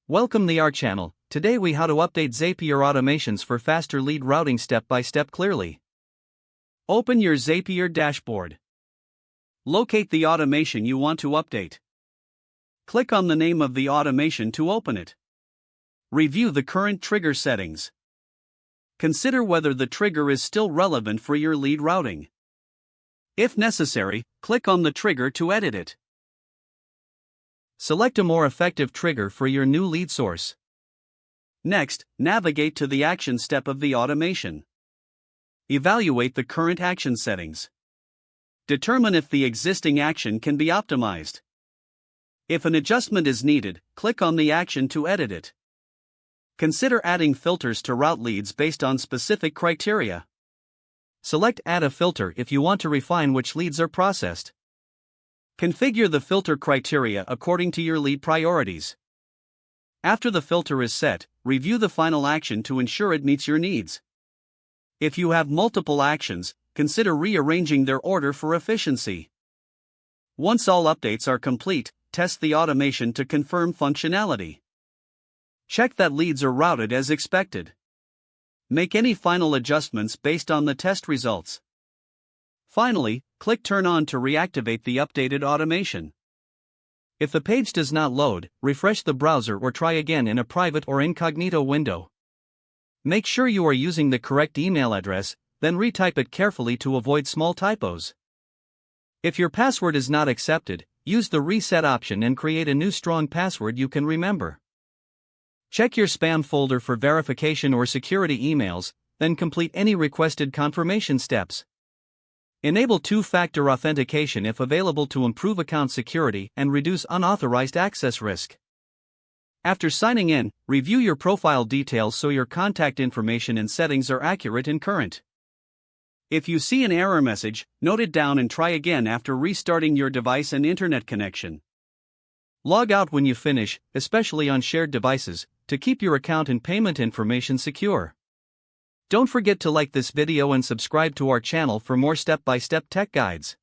Welcome to our channel. Today we how to update Zapier automations for faster lead routing step by step clearly. Open your Zapier dashboard. Locate the automation you want to update. Click on the name of the automation to open it. Review the current trigger settings. Consider whether the trigger is still relevant for your lead routing. If necessary, click on the trigger to edit it. Select a more effective trigger for your new lead source. Next, navigate to the action step of the automation. Evaluate the current action settings. Determine if the existing action can be optimized. If an adjustment is needed, click on the action to edit it. Consider adding filters to route leads based on specific criteria. Select Add a filter if you want to refine which leads are processed. Configure the filter criteria according to your lead priorities. After the filter is set, review the final action to ensure it meets your needs. If you have multiple actions, consider rearranging their order for efficiency. Once all updates are complete, test the automation to confirm functionality. Check that leads are routed as expected. Make any final adjustments based on the test results. Finally, click Turn On to reactivate the updated automation. If the page does not load, refresh the browser or try again in a private or incognito window. Make sure you are using the correct email address, then retype it carefully to avoid small typos. If your password is not accepted, use the reset option and create a new strong password you can remember. Check your spam folder for verification or security emails, then complete any requested confirmation steps. Enable two-factor authentication if available to improve account security and reduce unauthorized access risk. After signing in, review your profile details so your contact information and settings are accurate and current. If you see an error message, note it down and try again after restarting your device and internet connection. Log out when you finish, especially on shared devices, to keep your account and payment information secure. Don't forget to like this video and subscribe to our channel for more step-by-step tech guides.